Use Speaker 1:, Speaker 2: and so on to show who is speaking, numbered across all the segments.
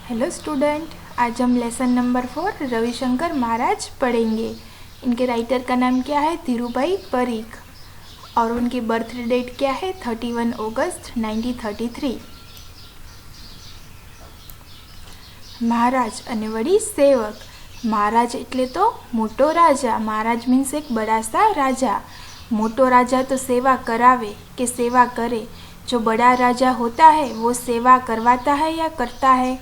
Speaker 1: Hello student, आज हम lesson number 4 Ravishankar महाराज पढ़ेंगे। इनके राइटर का नाम क्या है? धीरूभाई परीख। और उनकी बर्थ डेट क्या है? 31 अगस्त 1933। महाराज અને વળી સેવક। महाराज એટલે તો મોટો રાજા। महाराज मीन्स एक बड़ा सा राजा। मोटो राजा तो सेवा करावे के सेवा करे। जो बड़ा राजा होता है वो सेवा करवाता है या करता है?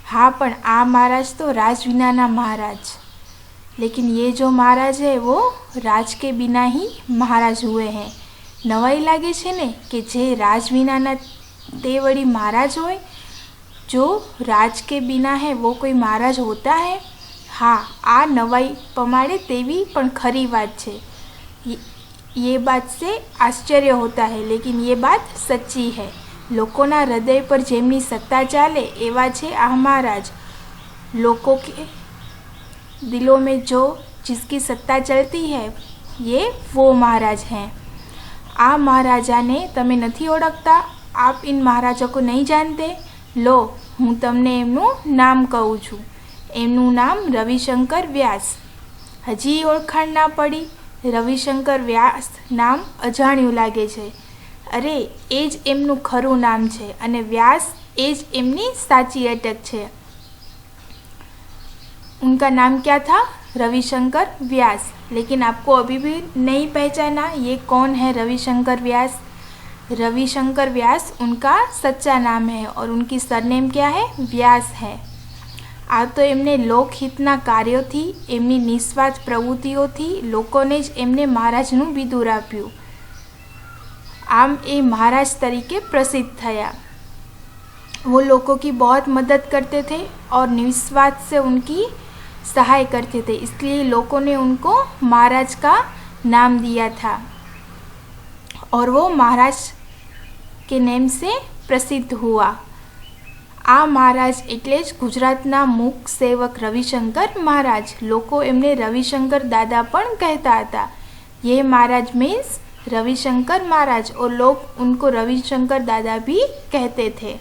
Speaker 1: हाँ, पण आ महाराज तो राज विनाना महाराज। लेकिन ये जो महाराज है वो राज के बिना ही महाराज हुए हैं। नवाई लागे छे ने कि जे राज विनाना ते वળી महाराज होय। जो राज के बिना है वो कोई महाराज होता है? हाँ, आ नवाई पमाड़े तेवी पण खरी बात छे। ये बात से आश्चर्य होता है, लेकिन ये बात सच्ची है। लोकोना हृदय पर जेमनी सत्ता चाले एवा छे आ महाराज। लोगों के दिलों में जो जिसकी सत्ता चलती है ये वो महाराज हैं। आ महाराजा ने तमे नहीं ओळखता? आप इन महाराजों को नहीं जानते? लो, हूँ तमने एमनु नाम कहूँ छूँ। एमनु नाम रविशंकर व्यास। हजी ओळखाण ना पड़ी? रविशंकर व्यास नाम अजाण्યું लागे छे। अरे एज एमनु खरू नाम छे अने व्यास एज एमनी साची अटक छे। उनका नाम क्या था? रविशंकर व्यास। लेकिन आपको अभी भी नहीं पहचाना ये कौन है रविशंकर व्यास? रविशंकर व्यास उनका सच्चा नाम है और उनकी सरनेम क्या है? व्यास है। आ तो एमने लोकहितना कार्योथी, एमनी निस्वार्थ प्रवृत्तिओथी लोकोने ज एमने महाराजनु बिरुद आप्युं। आम ए महाराज तरीके प्रसिद्ध थया। वो लोगों की बहुत मदद करते थे और निस्वार्थ से उनकी सहाय करते थे, इसलिए लोगों ने उनको महाराज का नाम दिया था और वो महाराज के नेम से प्रसिद्ध हुआ। आ महाराज एटले ज गुजरातना मुख सेवक रविशंकर महाराज। लोको एमने रविशंकर दादा पण कहता हता। ये महाराज मीन्स रविशंकर महाराज और लोग उनको रविशंकर दादा भी कहते थे।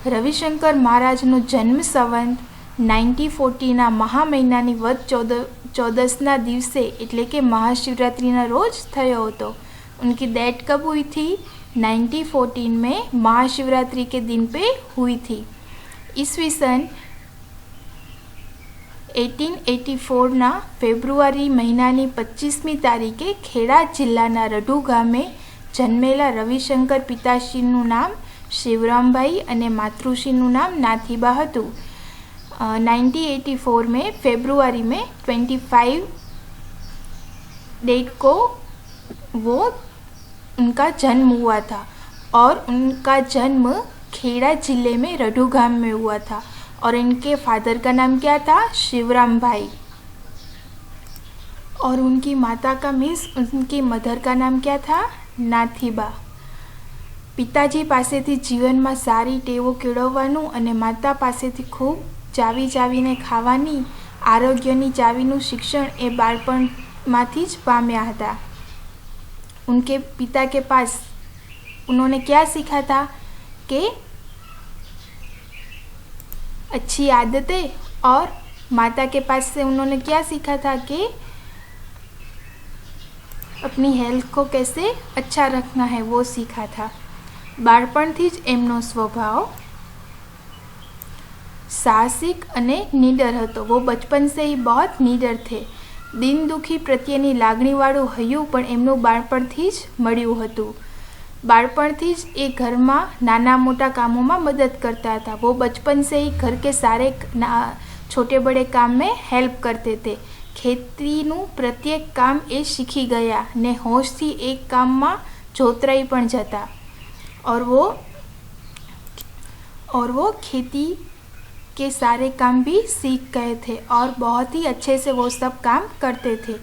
Speaker 1: रविशंकर महाराज नो जन्म संवत 1940 महा महीनानी वध चौदसना दिवसे एटले के महाशिवरात्रि रोज थयो हतो। उनकी डेथ कब हुई थी? 1914 में महाशिवरात्रि के दिन पे हुई थी। ईस्वीसन 1884 ना फेब्रुआरी महीनानी 25मी तारीखे खेड़ा जिल्लाना रढु गामे जन्मेला रविशंकर पिताश्रीનું नाम शिवरामभाई અને માતૃશ્રીનું नाम नाथीबा હતું। 1984 में फेब्रुआरी में 25 डेट को वो उनका जन्म हुआ था और उनका जन्म खेड़ा जिले में रढु गाम में हुआ था और इनके फादर का नाम क्या था? शिवराम भाई। और उनकी माता का मीन्स उनकी मदर का नाम क्या था? नाथीबा। पिताजी पासेथी जीवन में सारी टेवो केळववानुं अने माता पासेथी खूब चावी चावीने खावानी आरोग्यनी चावीनुं शिक्षण ए बाळपणमांथी ज पाम्या हता। उनके पिता के पास उन्होंने क्या सीखा था कि अच्छी आदतें, और माता के पास से उन्होंने क्या सीखा था कि अपनी हेल्थ को कैसे अच्छा रखना है वो सीखा था। बाळपणथी ज एमनो स्वभाव साहसिक अने निडर हतो। वो बचपन से ही बहुत निडर थे। दिन दुखी प्रत्येनी लागणीवाळुं हयूं पण एमनुं बाळपणथी ज मळ्युं हतुं। बाळपणथी ज ए घर में नाना मोटा कामों में मदद करता था। वो बचपन से ही घर के सारे छोटे बड़े काम में हेल्प करते थे। खेतीनु प्रत्येक काम ए सीखी गया ने होश थी एक काम में जोतराई पण जता और वो खेती के सारे काम भी सीख गए थे और बहुत ही अच्छे से वो सब काम करते थे।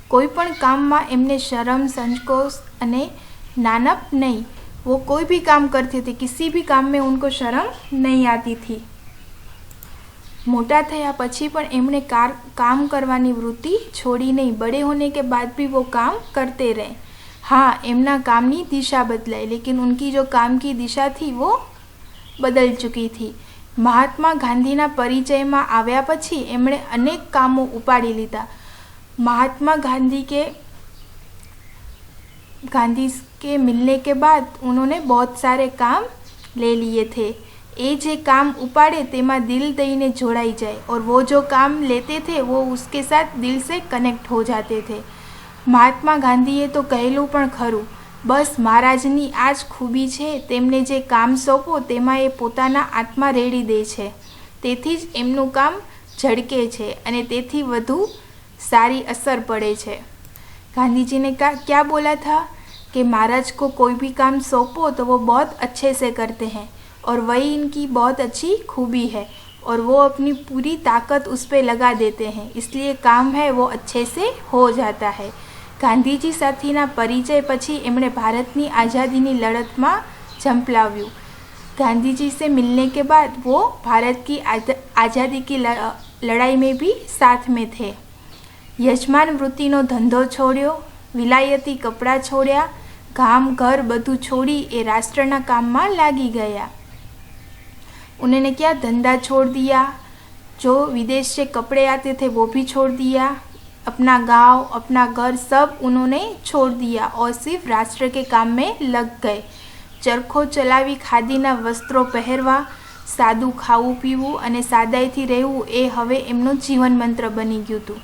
Speaker 1: कोई पण काम में एमने शर्म संकोच अने नानप नहीं। वो कोई भी काम करते थे, किसी भी काम में उनको शर्म नहीं आती थी। मोटा थया पछी पण एमणे काम करवानी वृत्ति छोड़ी नहीं। बड़े होने के बाद भी वो काम करते रहे। हाँ, एमना कामनी दिशा बदलाई, लेकिन उनकी जो काम की दिशा थी वो બદલ ચૂકી થी। મહાત્મા ગાંધીના પરિચયમાં આવ્યા પછી એમણે અનેક કામો ઉપાડી લીધા। महात्मा गांधी के मिलने के बाद उन्होंने बहुत सारे काम ले लिए थे। ये जे काम उपाड़े तेमा दिल दईने जोड़ाई जाए और वो जो काम लेते थे वो उसके साथ दिल से कनेक्ट हो जाते थे। महात्मा गांधीए तो कहेलू पण खरू, बस महाराजनी आज खूबी छे, तेमने जे काम सोंपो तेमां ए पोताना आत्मा रेड़ी दे छे, तेथी ज एमनुं काम झड़के छे अने तेथी वधु सारी असर पड़े छे। गांधी जी ने क्या बोला था कि महाराज को कोई भी काम सौंपो तो वो बहुत अच्छे से करते हैं और वही इनकी बहुत अच्छी खूबी है और वो अपनी पूरी ताकत उस पर लगा देते हैं, इसलिए काम है वो अच्छे से हो जाता है। गांधीजी સાથેના પરિચય પછી એમણે ભારતની આઝાદીની લડતમાં ઝંપલાવ્યું। गांधीजी से मिलने के बाद वो भारत की आज़ादी की लड़ाई में भी साथ में थे। यजमान वृत्तिनो धंधो छोड्यो, विलायती कपड़ा छोड्या, गाम घर बधु छोड़ी ए राष्ट्रना काममां लागी गया। उन्होंने क्या धंधा छोड़ दिया, जो विदेश से कपड़े आते थे वो भी छोड़ दिया, अपना गांव अपना घर सब उन्होंने छोड़ दिया और सिर्फ राष्ट्र के काम में लग गए। चरखो चलावी खादीना वस्त्रों पहेरवा, सादू खावू पीवू अने सादाईथी रहेवू ए हवे एमनो जीवन मंत्र बनी गयुं हतुं।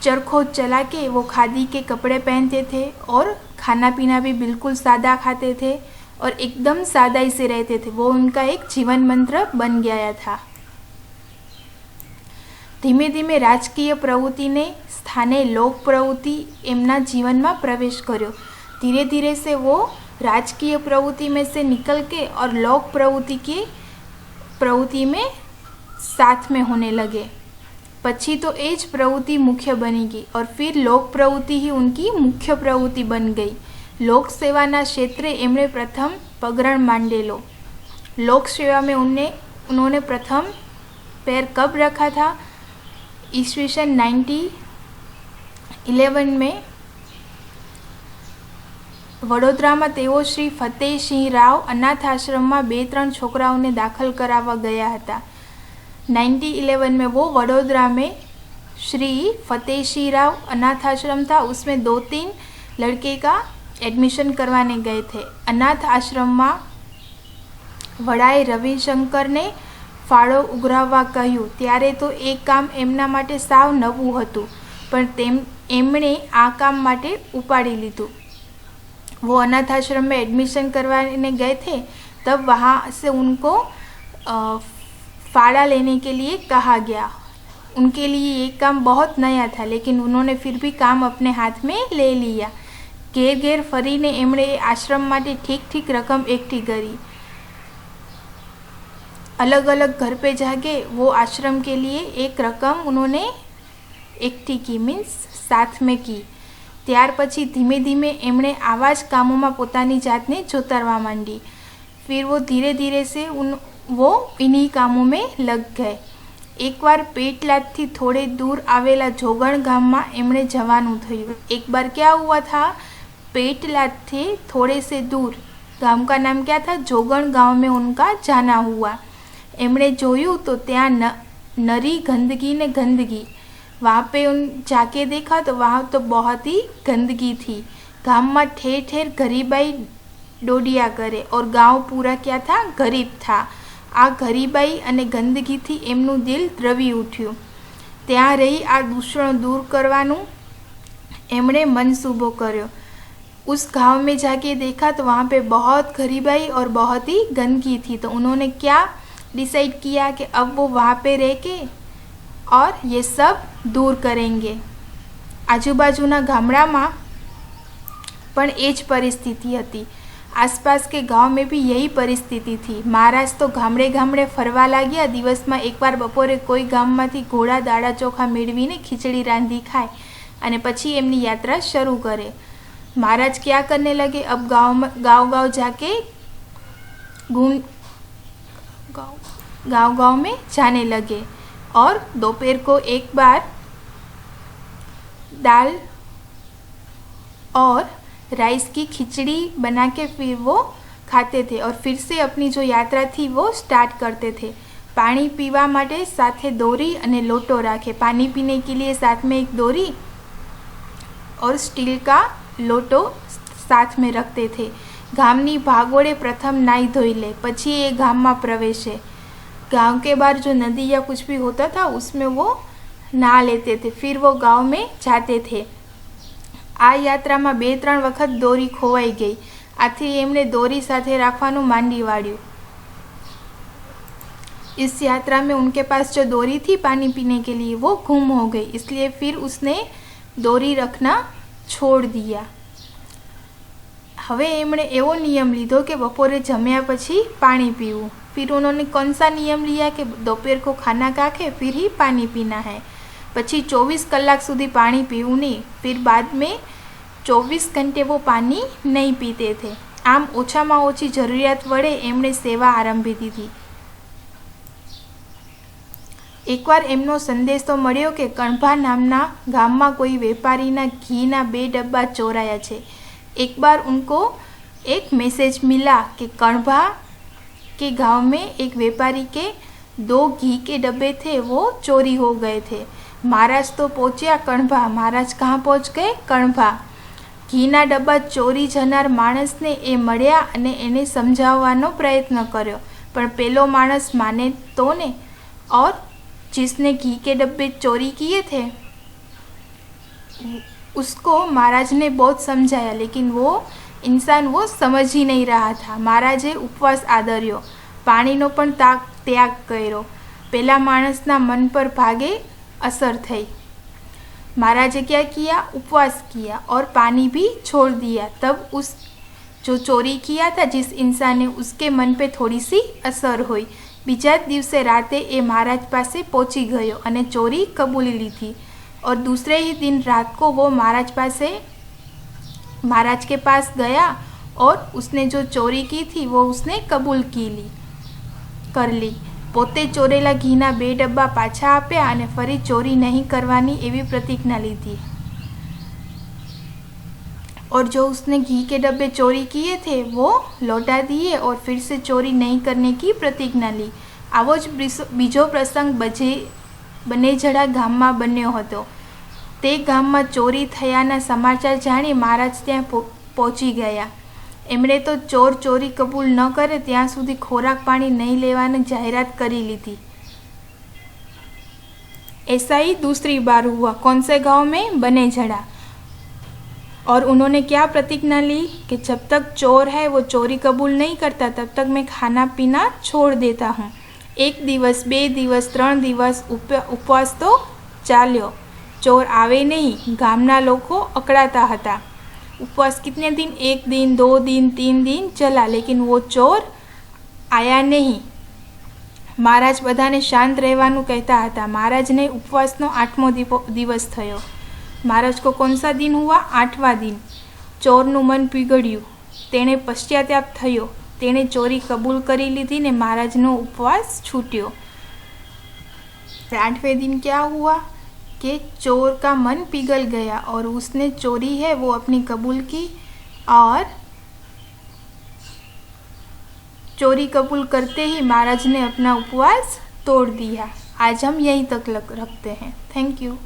Speaker 1: चरखो चला के वो खादी के कपड़े पहनते थे और खाना पीना भी बिल्कुल सादा खाते थे और एकदम सादाई से रहते थे, वो उनका एक जीवन मंत्र बन गया था। धीमे धीमे राजकीय प्रवृत्ति ने स्थाने लोक प्रवृत्ति एमना जीवन में प्रवेश कर्यो। धीरे धीरे से वो राजकीय प्रवृत्ति में से निकल के और लोक प्रवृत्ति में साथ में होने लगे। पछी तो एज प्रवृत्ति मुख्य बनी गई और फिर लोक प्रवृत्ति ही उनकी मुख्य प्रवृत्ति बन गई। लोक सेवाना क्षेत्रे एमणे प्रथम पगरण मांडेलो। लोक सेवा में उन्होंने प्रथम पैर कब रखा था? ईस्वीसन 1911 में वडोदरा में तेओ श्री फतेहसिंह राव अनाथ आश्रम में 2-3 छोकराओने दाखल करावा गया था। 1911 में वो वडोदरा में श्री फतेहसिंह राव अनाथ आश्रम था, उसमें 2-3 लड़के का एडमिशन करवाने गए थे। अनाथ आश्रम में वडाए रविशंकर ने फाळो उघराववा कह्युं, त्यारे तो एक काम एमना माटे साव नवुं हतुं, पण एमणे आ काम माटे उपाड़ी लीधुं। वो अनाथ आश्रम में एडमिशन करवाने गए थे, तब वहाँ से उनको फाड़ा लेने के लिए कहा गया। उनके लिए ये काम बहुत नया था, लेकिन उन्होंने फिर भी काम अपने हाथ में ले लिया। घेर घेर फरीने एमणे आश्रम माटे ठीक ठीक रकम एकठी करी। अलग अलग घर पे जाके वो आश्रम के लिए एक रकम उन्होंने एकठी की, मीन्स साथ में की। ત્યાર પછી ધીમે ધીમે એમણે આવા જ કામોમાં પોતાની જાતને જોતરવા માંડી। फिर वो धीरे धीरे से वो इन्हीं कामों में लग गए। एक बार पेटलादथी थोड़े दूर आवेला जोगण गाम में एमणे जवानुं थयुं। एक बार क्या हुआ था, पेटलाद थे थोड़े से दूर, गांव का नाम क्या था, जोगण गांव में उनका जाना हुआ। एमणे जोयुं तो त्यां नरी गंदगी ने गंदगी, वहाँ पे उन जाके देखा तो वहाँ तो बहुत ही गंदगी थी। गांव में ठेर ठेर गरीबाई डोडिया करे और गांव पूरा क्या था, गरीब था। आ गरीबाई अने गंदगी थी एमनुं दिल द्रवी उठ्युं। त्यां रही आ दूषणो दूर करवानुं एमणे मनसूबो कर्यो। उस गांव में जाके देखा तो वहाँ पे बहुत गरीबाई और बहुत ही गंदगी थी। तो उन्होंने क्या डिसाइड किया कि अब वो वहाँ पे रह के और ये सब दूर करेंगे। आजूबाजूना गामडामां पण एज परिस्थिति हती। आसपास के गांव में भी यही परिस्थिति थी। महाराज तो गामडे गामडे फरवा लाग्या। दिवस में एक बार बपोरे कोई गाममांथी घोड़ा दाड़ा चोखा मेळवीने खीचड़ी रांधी खाए अने पछी एमनी यात्रा शुरू करे। महाराज क्या करने लगे, अब गांव जाके गांव में जाने लगे और दोपहर को एक बार दाल और राइस की खिचड़ी बना के फिर वो खाते थे और फिर से अपनी जो यात्रा थी वो स्टार्ट करते थे। पानी पीवा माटे साथे दोरी अने लोटो राखे। पानी पीने के लिए साथ में एक दोरी और स्टील का लोटो साथ में रखते थे। गामनी भागोड़े प्रथम नाई धोई ले, पछी ये गाम में प्रवेशे। गांव के बाहर जो नदी या कुछ भी होता था उसमें वो नहा लेते थे, फिर वो गांव में जाते थे। आ यात्रा में 2-3 वखत दोरी खोवाई गई, आथी एमणे दोरी साथे राखवानुं मांडी वाळ्युं। इस यात्रा में उनके पास जो दोरी थी पानी पीने के लिए वो गुम हो गई, इसलिए फिर उसने दोरी रखना छोड़ दिया। हवे एमणे एवो नियम लीधो कि बपोरे जम्या पछी पानी पीवू। फिर उन्होंने कौन सा नियम लिया कि दोपहर को खाना खा के फिर ही पानी पीना है। पछी 24 कलाक सुधी पानी पीवू नहीं। फिर बाद में 24 घंटे वो पानी नहीं पीते थे। आम ओछामां ओછી जरूरियात वडे एमणे सेवा आरंभी दीधी। एकवार एमनो संदेश तो मळ्यो कि कणभा नामना गाममां कोई वेपारीना घीना 2 डब्बा चोराया छे। एक बार उनको एक मैसेज मिला कि कणभा के गांव में एक व्यापारी के 2 घी के डब्बे थे वो चोरी हो गए थे। महाराज तो पहुंचा कणभा। महाराज कहाँ पहुंच गए? कणभा। घीना डब्बा चोरी जनार माणसने ए मळ्या अने एने समजाववानो प्रयत्न कर्यो, पण पेलो माणस माने तो ने। और जिसने घी के डब्बे चोरी किए थे उसको महाराज ने बहुत समझाया, लेकिन वो इंसान वो समझ ही नहीं रहा था। महाराजे उपवास आदर्यो, पाणीनो पण त्याग कर्यो। पेला माणसना मन पर भागे असर थई। महाराजे क्या किया? उपवास किया और पानी भी छोड़ दिया। तब उस जो चोरी किया था जिस इंसान ने, उसके मन पे थोड़ी सी असर हुई। बीजा दिवसे राते ए महाराज पासे पहुंची गयो अने चोरी कबूली लीधी। और दूसरे ही दिन रात को वो महाराज के पास गया और उसने जो चोरी की थी वो उसने कबूल कर ली। पोते चोरेला घीना 2 डब्बा पाछा आप्या अने फरी चोरी नहीं करवानी एवी प्रतिज्ञा लीधी। और जो उसने घी के डब्बे चोरी किए थे वो लौटा दिए और फिर से चोरी नहीं करने की प्रतिज्ञा ली। आवो ज बीजो प्रसंग बनेजड़ा गाममां बन्यो हतो। ते गाममां चोरी थयाना समाचार जाणी महाराज त्यां पहोंची गया। एमणे तो चोर चोरी कबूल न करे त्यां सुधी खोराक पाणी नहीं लेवानी जाहेरात करी लीधी। ऐसा ही दूसरी बार हुआ। कौन से गांव में? बनेजड़ा। और उन्होंने क्या प्रतिज्ञा ली कि जब तक चोर है वो चोरी कबूल नहीं करता तब तक मैं खाना पीना छोड़ देता हूँ। 1 दिवस 2 दिवस 3 दिवस उपवास तो चाल्यो, चोर आवे नहीं। गामना लोको अकड़ाता हता। उपवास कितने दिन? 1 दिन 2 दिन 3 दिन चला, लेकिन वो चोर आया नहीं। महाराज बधाने शांत रहवानुं कहता हता। महाराज ने उपवासनो 8मो दिवस थयो। महाराज को कौन सा दिन हुआ? 8वां दिन। चोरનું मन पीगळ्યું, तेणे पश्चाताप थयो, तेणे चोरी कबूल करी लीधी ने महाराजनो उपवास छूट्यो। 8वें दिन क्या हुआ कि चोर का मन पिघल गया और उसने चोरी है वो अपनी कबूल की और चोरी कबूल करते ही महाराज ने अपना उपवास तोड़ दिया। आज हम यहीं तक रखते हैं। Thank you.